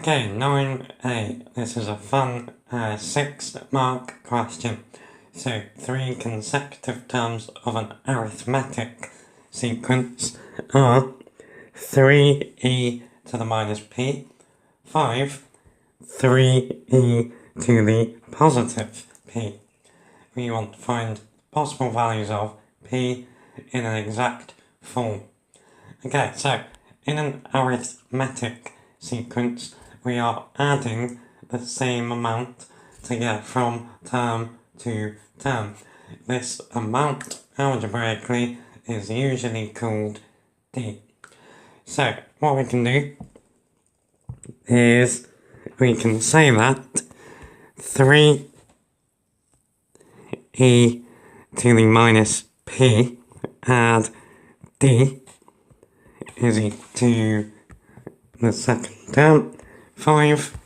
Okay, 9A. This is a fun 6-mark question. So, 3 consecutive terms of an arithmetic sequence are 3e to the minus p, 5, 3e to the positive p. We want to find possible values of p in an exact form. Okay, so in an arithmetic sequence, we are adding the same amount to get from term to term. This amount, algebraically, is usually called d. So, what we can do is we can say that 3e to the minus p add d is equal to the second term, 5.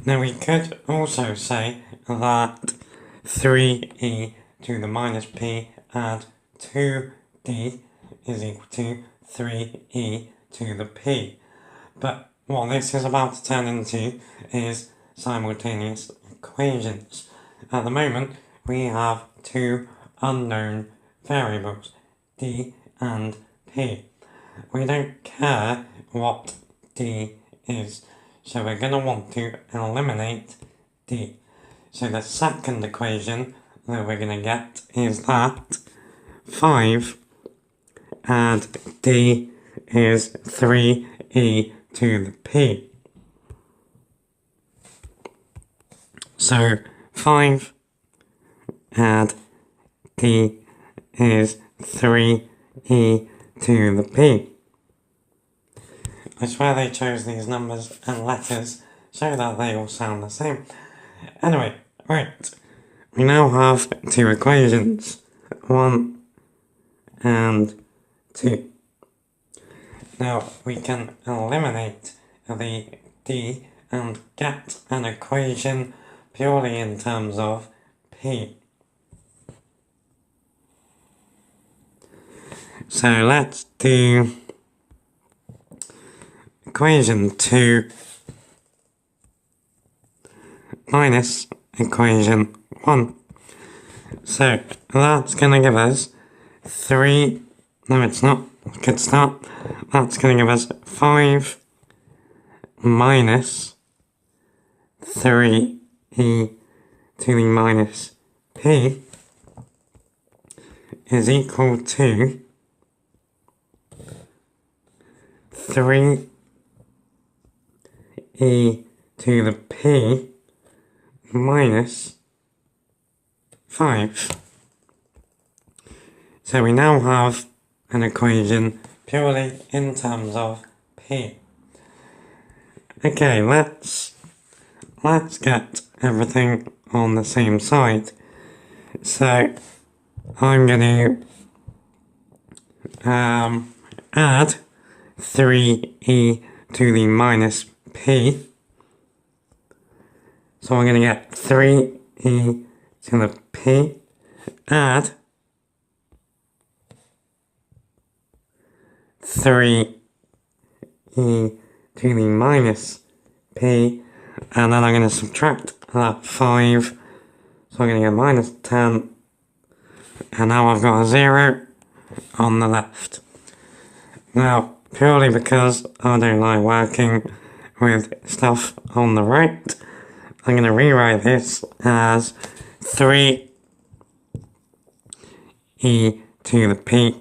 Now we could also say that 3e to the minus p add 2d is equal to 3e to the p. But what this is about to turn into is simultaneous equations. At the moment, we have 2 unknown variables, d and p. We don't care what d is, so we're going to want to eliminate d. So the second equation that we're going to get is that 5 and d is 3e to the p. So 5 and d is 3e to the p. I swear they chose these numbers and letters so that they all sound the same. Anyway, right, we now have 2 equations, 1 and 2. Now we can eliminate the d and get an equation purely in terms of p. So let's do equation 2 minus equation 1. So that's going to give us 3, no it's not, good start, that's going to give us 5 minus 3e to the minus p is equal to 3e to the p minus 5. So we now have an equation purely in terms of p. Okay, let's get everything on the same side. So I'm going to add 3e to the minus p. So we're going to get 3e to the p, add 3e to the minus p, and then I'm going to subtract that 5, so I'm going to get minus 10, and now I've got a 0 on the left. Now, purely because I don't like working with stuff on the right, I'm going to rewrite this as 3e to the p,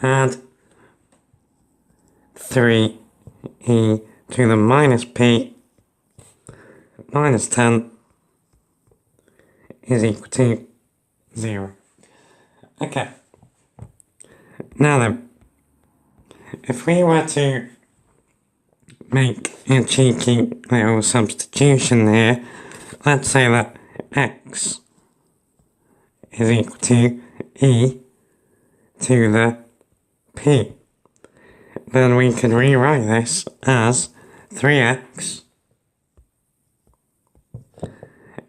add 3e to the minus p, minus 10 is equal to 0. Okay. Now then, if we were to make a cheeky little substitution here, let's say that x is equal to e to the p. Then we can rewrite this as 3x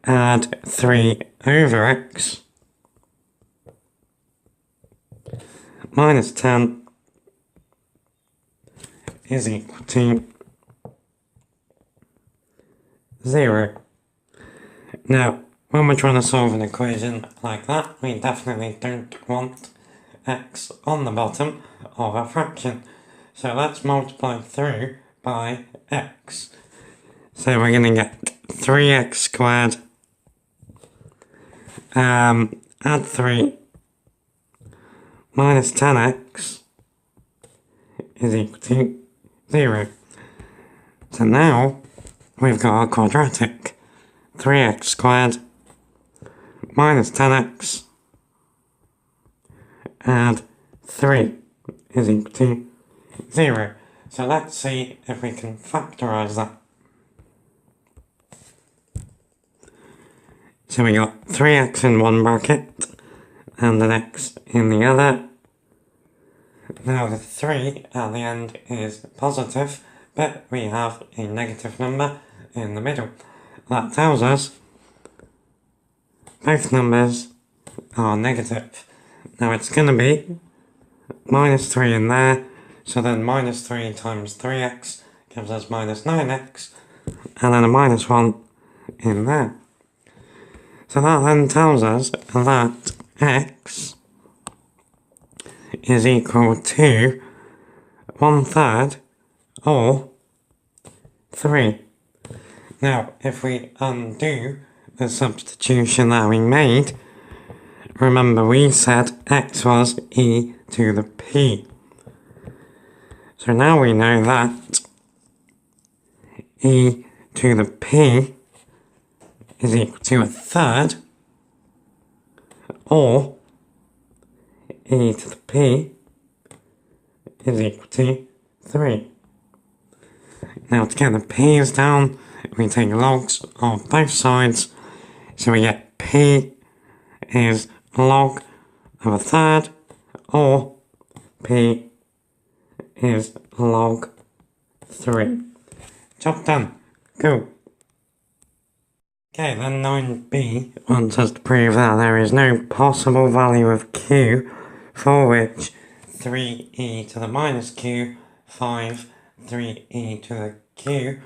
add 3 over x minus 10 is equal to 0. Now, when we're trying to solve an equation like that, we definitely don't want x on the bottom of a fraction. So let's multiply through by x. So we're going to get 3x squared, add 3, minus 10x is equal to 0. So now we've got our quadratic. 3x squared minus 10x add 3 is equal to 0. So let's see if we can factorise that. So we got 3x in one bracket and an x in the other. Now the 3 at the end is positive, but we have a negative number in the middle. That tells us both numbers are negative. Now it's going to be minus 3 in there, so then minus 3 times 3x gives us minus 9x, and then a minus 1 in there. So that then tells us that x is equal to 1/3 or 3. Now, if we undo the substitution that we made, remember we said x was e to the p. So now we know that e to the p is equal to 1/3, or e to the p is equal to 3. Now to get the p's down, we take logs of both sides, so we get p is log of 1/3, or p is log 3. Job done. Go. Okay, then 9b wants us to prove that there is no possible value of q for which 3e to the minus q, 5, 3e to the q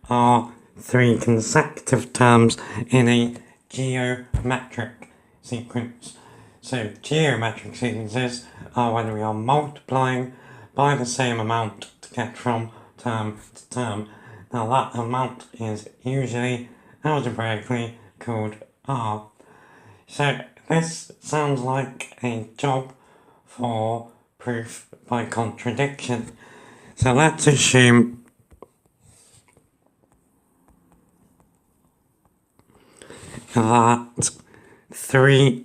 are 3 consecutive terms in a geometric sequence. So geometric sequences are when we are multiplying by the same amount to get from term to term. Now that amount is usually algebraically called r. So this sounds like a job for proof by contradiction. So let's assume that 3e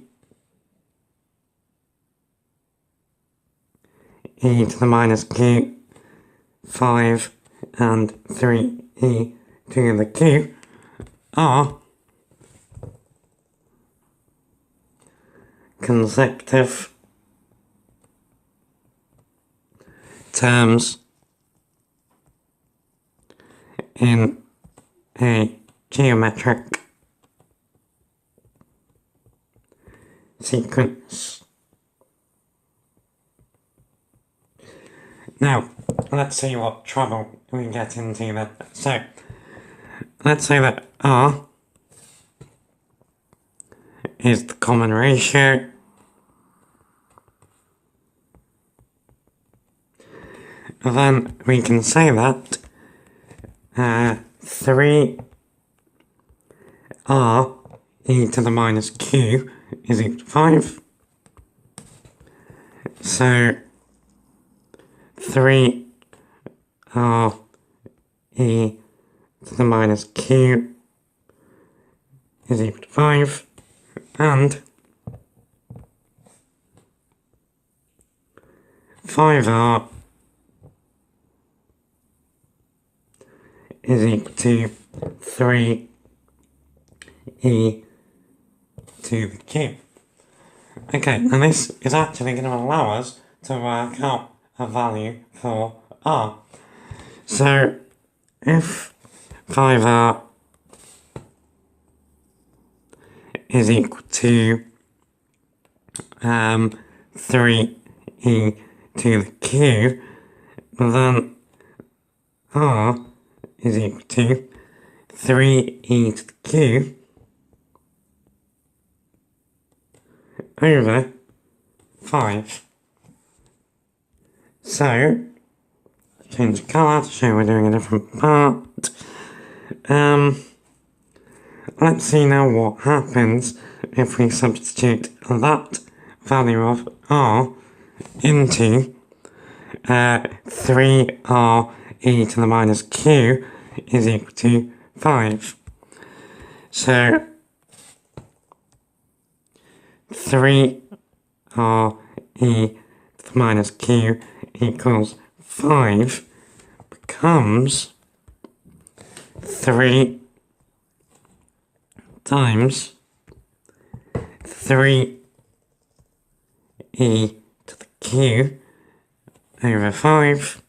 to the minus q, 5 and 3e to the q are consecutive terms in a geometric sequence. Now, let's see what trouble we get into then. So, let's say that r is the common ratio. Then we can say that 3r e to the minus q is equal to 5. So 3r e to the minus q is equal to 5, and 5r is equal to 3e to the q. Okay, and this is actually going to allow us to work out a value for r. So if 5r is equal to 3e to the q, then r is equal to 3e to the q over 5. So, change the colour to show we're doing a different part. Let's see now what happens if we substitute that value of r into 3r e to the minus q is equal to 5. So 3r e to the minus q equals 5 becomes 3 times 3e to the q over 5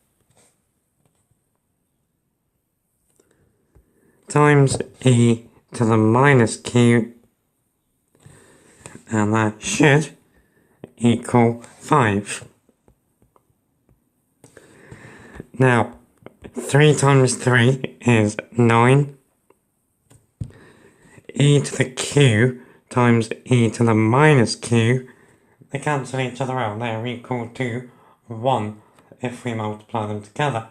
times e to the minus q, and that should equal 5. Now, 3 times 3 is 9. E to the q times e to the minus q, they cancel each other out. They are equal to 1 if we multiply them together.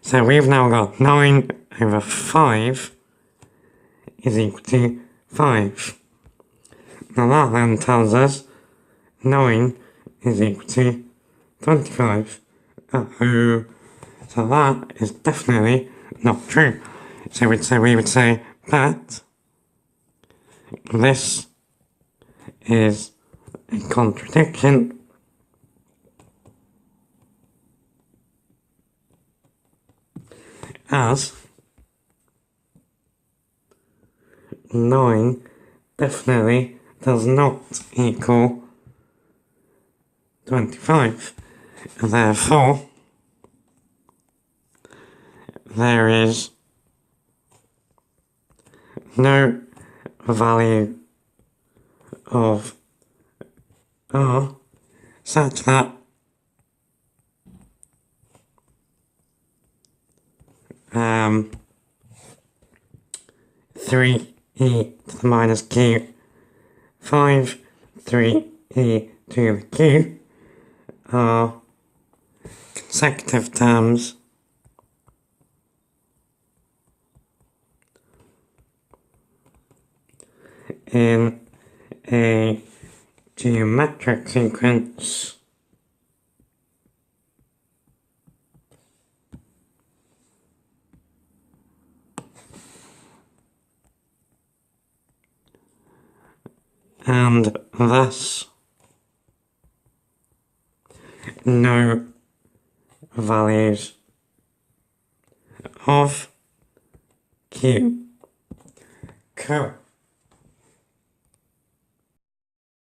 So we've now got 9 over 5 is equal to 5. Now that then tells us 9 is equal to 25. Uh-oh. So that is definitely not true. So we would say that this is a contradiction as 9 definitely does not equal 25. And therefore, there is no value of r such that 3e to the minus q, 5, 3e to the q are consecutive terms in a geometric sequence and thus no values of q. Cool.